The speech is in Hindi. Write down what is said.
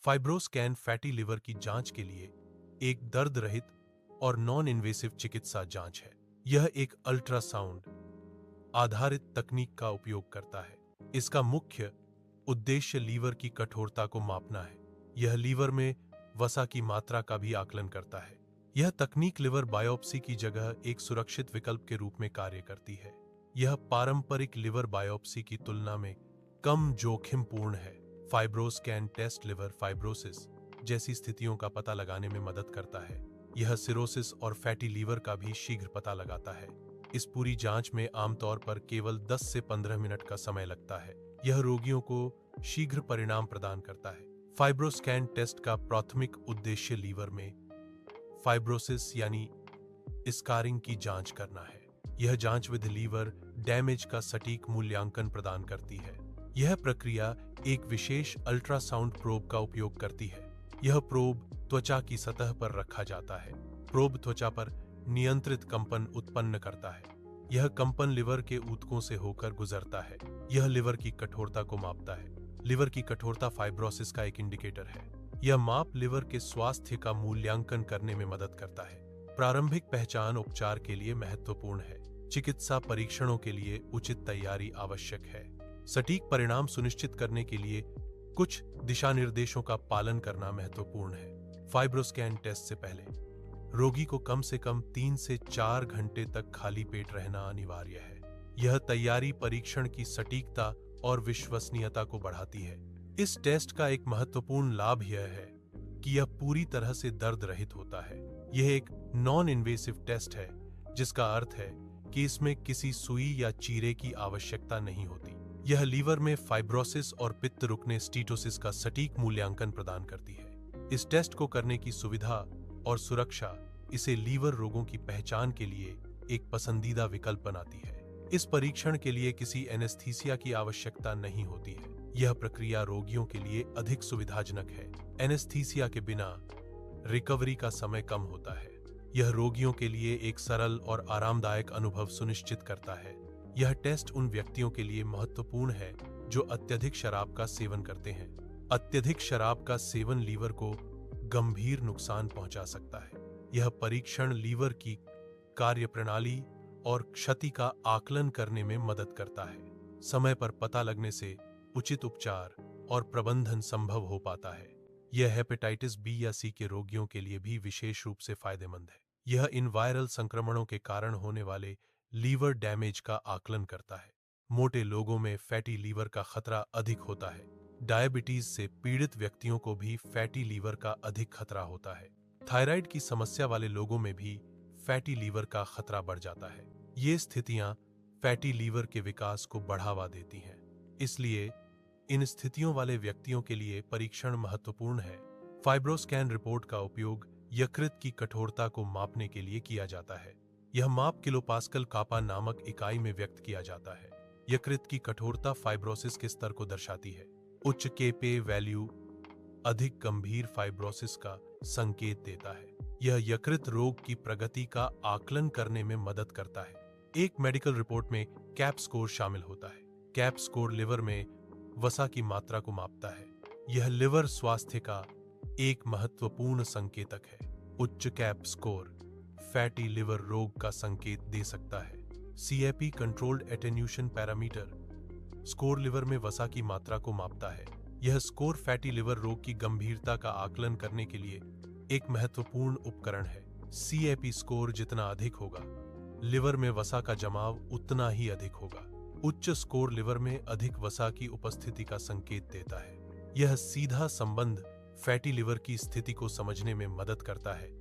फाइब्रोस्कैन फैटी लिवर की जांच के लिए एक दर्द रहित और नॉन इन्वेसिव चिकित्सा जांच है। यह एक अल्ट्रासाउंड आधारित तकनीक का उपयोग करता है। इसका मुख्य उद्देश्य लीवर की कठोरता को मापना है। यह लीवर में वसा की मात्रा का भी आकलन करता है। यह तकनीक लिवर बायोप्सी की जगह एक सुरक्षित विकल्प के रूप में कार्य करती है। यह पारंपरिक लिवर बायोप्सी की तुलना में कम जोखिमपूर्ण है। फाइब्रोस्कैन टेस्ट लिवर फाइब्रोसिस जैसी स्थितियों का पता लगाने में मदद करता है। यह सिरोसिस और फैटी लीवर का भी शीघ्र पता लगाता है। इस पूरी जांच में आमतौर पर केवल 10 से 15 मिनट का समय लगता है। यह रोगियों को शीघ्र परिणाम प्रदान करता है। फाइब्रोस्कैन टेस्ट का प्राथमिक उद्देश्य लीवर में फाइब्रोसिस यानी स्कारिंग की जांच करना है। यह जांच विधि लीवर डैमेज का सटीक मूल्यांकन प्रदान करती है। यह प्रक्रिया एक विशेष अल्ट्रासाउंड प्रोब का उपयोग करती है। यह प्रोब त्वचा की सतह पर रखा जाता है। प्रोब त्वचा पर नियंत्रित कंपन उत्पन्न करता है। यह कंपन लिवर के ऊतकों से होकर गुजरता है। यह लिवर की कठोरता को मापता है। लिवर की कठोरता फाइब्रोसिस का एक इंडिकेटर है। यह माप लिवर के स्वास्थ्य का मूल्यांकन करने में मदद करता है। प्रारंभिक पहचान उपचार के लिए महत्वपूर्ण है। चिकित्सा परीक्षणों के लिए उचित तैयारी आवश्यक है। सटीक परिणाम सुनिश्चित करने के लिए कुछ दिशानिर्देशों का पालन करना महत्वपूर्ण है। फाइब्रोस्कैन टेस्ट से पहले रोगी को कम से कम 3 से 4 घंटे तक खाली पेट रहना अनिवार्य है। यह तैयारी परीक्षण की सटीकता और विश्वसनीयता को बढ़ाती है। इस टेस्ट का एक महत्वपूर्ण लाभ यह है कि यह पूरी तरह से दर्द रहित होता है। यह एक नॉन इन्वेसिव टेस्ट है, जिसका अर्थ है कि इसमें किसी सुई या चीरे की आवश्यकता नहीं होती। यह लीवर में फाइब्रोसिस और पित्त रुकने स्टीटोसिस का सटीक मूल्यांकन प्रदान करती है। इस टेस्ट को करने की सुविधा और सुरक्षा इसे लीवर रोगों की पहचान के लिए एक पसंदीदा विकल्प बनाती है। इस परीक्षण के लिए किसी एनेस्थीसिया की आवश्यकता नहीं होती है। यह प्रक्रिया रोगियों के लिए अधिक सुविधाजनक है। एनेस्थीसिया के बिना रिकवरी का समय कम होता है। यह रोगियों के लिए एक सरल और आरामदायक अनुभव सुनिश्चित करता है। यह टेस्ट उन व्यक्तियों के लिए महत्वपूर्ण है जो अत्यधिक शराब का सेवन करते हैं। अत्यधिक शराब का सेवन लीवर को गंभीर नुकसान पहुंचा सकता है। यह परीक्षण लीवर की कार्यप्रणाली और क्षति का आकलन करने में मदद करता है। समय पर पता लगने से उचित उपचार और प्रबंधन संभव हो पाता है। यह हेपेटाइटिस बी या सी के रोगियों के लिए भी विशेष रूप से फायदेमंद है। यह इन वायरल संक्रमणों के कारण होने वाले लीवर डैमेज का आकलन करता है। मोटे लोगों में फैटी लीवर का खतरा अधिक होता है। डायबिटीज से पीड़ित व्यक्तियों को भी फैटी लीवर का अधिक खतरा होता है। थायराइड की समस्या वाले लोगों में भी फैटी लीवर का खतरा बढ़ जाता है। ये स्थितियां फैटी लीवर के विकास को बढ़ावा देती हैं। इसलिए इन स्थितियों वाले व्यक्तियों के लिए परीक्षण महत्वपूर्ण है। फाइब्रोस्कैन रिपोर्ट का उपयोग यकृत की कठोरता को मापने के लिए किया जाता है। यह माप किलोपास्कल कापा नामक इकाई में व्यक्त किया जाता है। यकृत की कठोरता फाइब्रोसिस के स्तर को दर्शाती है। उच्च केपे वैल्यू अधिक गंभीर फाइब्रोसिस का संकेत देता है। यह यकृत रोग की प्रगति का आकलन करने में मदद करता है। एक मेडिकल रिपोर्ट में कैप स्कोर शामिल होता है। कैप स्कोर लिवर में वसा की मात्रा को मापता है। यह लिवर स्वास्थ्य का एक महत्वपूर्ण संकेतक है। उच्च कैप स्कोर फैटी लिवर रोग का संकेत दे सकता है। CAP controlled attenuation parameter score liver में वसा की मात्रा को मापता है। यह स्कोर फैटी लिवर रोग की गंभीरता का आकलन करने के लिए एक महत्वपूर्ण उपकरण है। CAP स्कोर जितना अधिक होगा, लिवर में वसा का जमाव उतना ही अधिक होगा। उच्च स्कोर लिवर में अधिक वसा की उपस्थिति का संकेत देता है। यह सीधा संबंध फैटी लिवर की स्थिति को समझने में मदद करता है।